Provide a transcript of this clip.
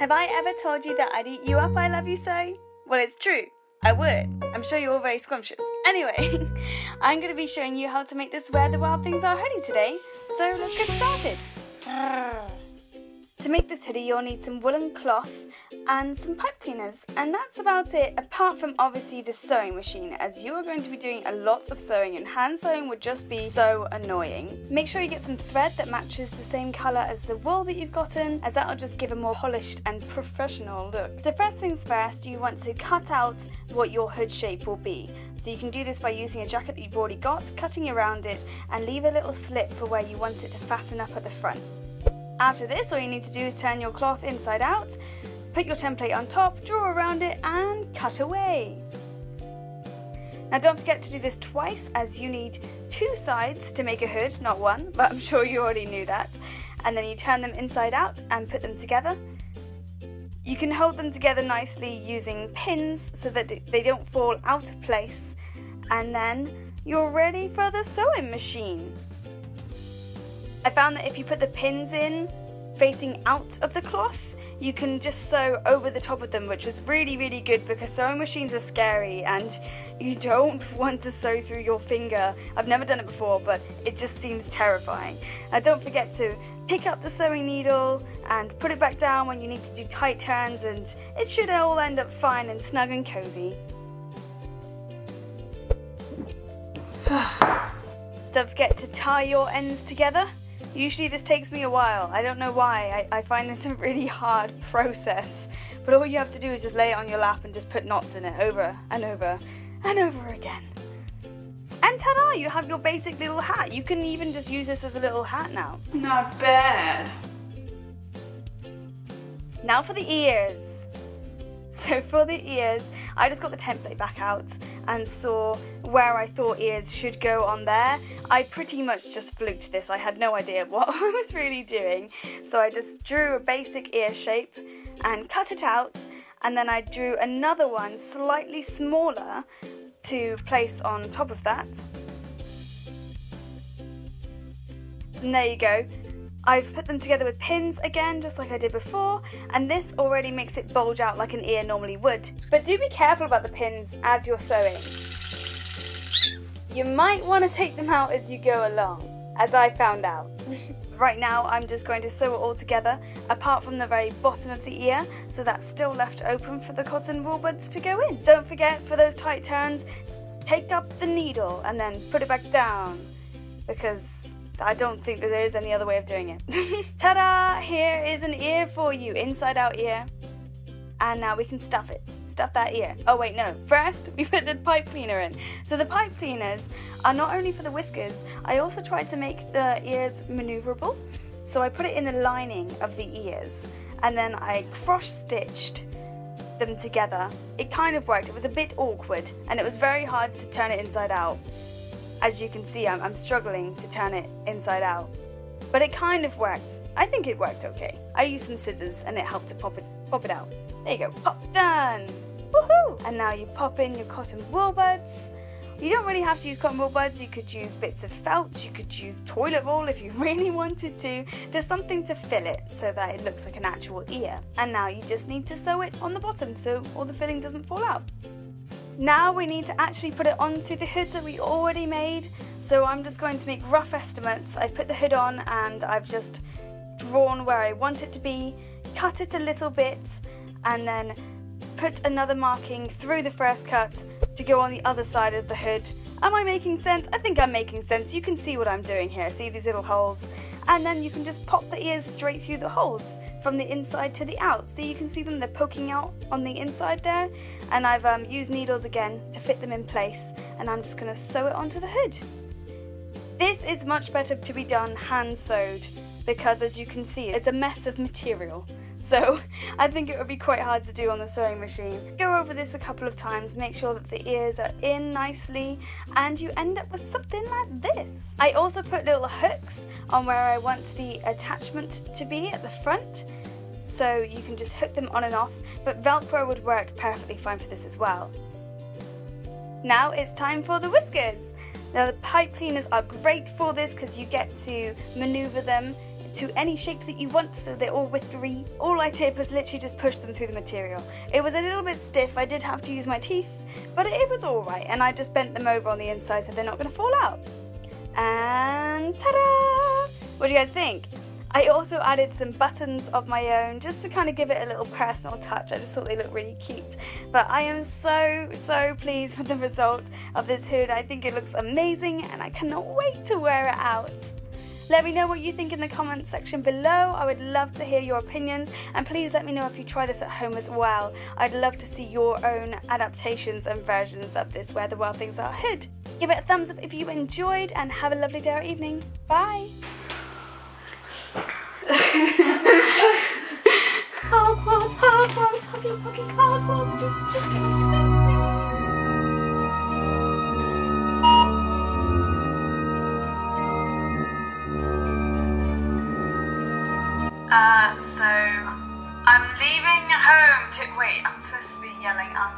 Have I ever told you that I'd eat you up, I love you so? Well, it's true. I would. I'm sure you're all very scrumptious. Anyway, I'm going to be showing you how to make this Where the Wild Things Are hoodie today. So let's get started. To make this hoodie, you'll need some woolen cloth and some pipe cleaners, and that's about it, apart from obviously the sewing machine, as you are going to be doing a lot of sewing and hand sewing would just be so annoying. Make sure you get some thread that matches the same colour as the wool that you've gotten, as that will just give a more polished and professional look. So first things first, you want to cut out what your hood shape will be. So you can do this by using a jacket that you've already got, cutting around it, and leave a little slip for where you want it to fasten up at the front. After this, all you need to do is turn your cloth inside out, put your template on top, draw around it, and cut away. Now don't forget to do this twice, as you need two sides to make a hood, not one, but I'm sure you already knew that. And then you turn them inside out and put them together. You can hold them together nicely using pins so that they don't fall out of place. And then you're ready for the sewing machine. I found that if you put the pins in facing out of the cloth, you can just sew over the top of them, which was really, really good because sewing machines are scary and you don't want to sew through your finger. I've never done it before, but it just seems terrifying. Don't forget to pick up the sewing needle and put it back down when you need to do tight turns, and it should all end up fine and snug and cozy. Don't forget to tie your ends together. Usually this takes me a while. I don't know why. I find this a really hard process. But all you have to do is just lay it on your lap and just put knots in it over and over and over again. And ta-da! You have your basic little hat. You can even just use this as a little hat now. Not bad. Now for the ears. So for the ears, I just got the template back out and saw where I thought ears should go on there. I pretty much just fluked this. I had no idea what I was really doing. So I just drew a basic ear shape and cut it out, and then I drew another one slightly smaller to place on top of that. And there you go. I've put them together with pins again, just like I did before, and this already makes it bulge out like an ear normally would. But do be careful about the pins as you're sewing. You might want to take them out as you go along, as I found out. Right now I'm just going to sew it all together, apart from the very bottom of the ear, so that's still left open for the cotton wool buds to go in. Don't forget, for those tight turns, take up the needle and then put it back down, because I don't think that there is any other way of doing it. Ta-da! Here is an ear for you, inside out ear. And now we can stuff it. Stuff that ear. Oh wait, no. First, we put the pipe cleaner in. So the pipe cleaners are not only for the whiskers, I also tried to make the ears maneuverable. So I put it in the lining of the ears, and then I cross-stitched them together. It kind of worked. It was a bit awkward, and it was very hard to turn it inside out. As you can see, I'm struggling to turn it inside out. But it kind of works. I think it worked okay. I used some scissors and it helped to pop it out. There you go, pop, done! Woohoo! And now you pop in your cotton wool buds. You don't really have to use cotton wool buds. You could use bits of felt, you could use toilet roll if you really wanted to. Just something to fill it so that it looks like an actual ear. And now you just need to sew it on the bottom so all the filling doesn't fall out. Now we need to actually put it onto the hood that we already made, so I'm just going to make rough estimates. I put the hood on and I've just drawn where I want it to be, cut it a little bit, and then put another marking through the first cut to go on the other side of the hood. Am I making sense? I think I'm making sense. You can see what I'm doing here. See these little holes? And then you can just pop the ears straight through the holes from the inside to the out. So you can see them, they're poking out on the inside there. And I've used needles again to fit them in place. And I'm just going to sew it onto the hood. This is much better to be done hand sewed, because as you can see, it's a mess of material. So I think it would be quite hard to do on the sewing machine. Go over this a couple of times, make sure that the ears are in nicely, and you end up with something like this. I also put little hooks on where I want the attachment to be at the front, so you can just hook them on and off, but Velcro would work perfectly fine for this as well. Now it's time for the whiskers. Now the pipe cleaners are great for this because you get to maneuver them to any shapes that you want, so they're all whiskery. All I did was literally just push them through the material. It was a little bit stiff, I did have to use my teeth, but it was alright, and I just bent them over on the inside so they're not going to fall out. And ta-da! What do you guys think? I also added some buttons of my own just to kind of give it a little personal touch. I just thought they looked really cute. But I am so pleased with the result of this hood. I think it looks amazing and I cannot wait to wear it out. Let me know what you think in the comments section below. I would love to hear your opinions, and please let me know if you try this at home as well. I'd love to see your own adaptations and versions of this Where the Wild Things Are hood. Give it a thumbs up if you enjoyed, and have a lovely day or evening. Bye! Hogwarts, Hogwarts, Hoggy, Hogwarts. So I'm leaving home to wait.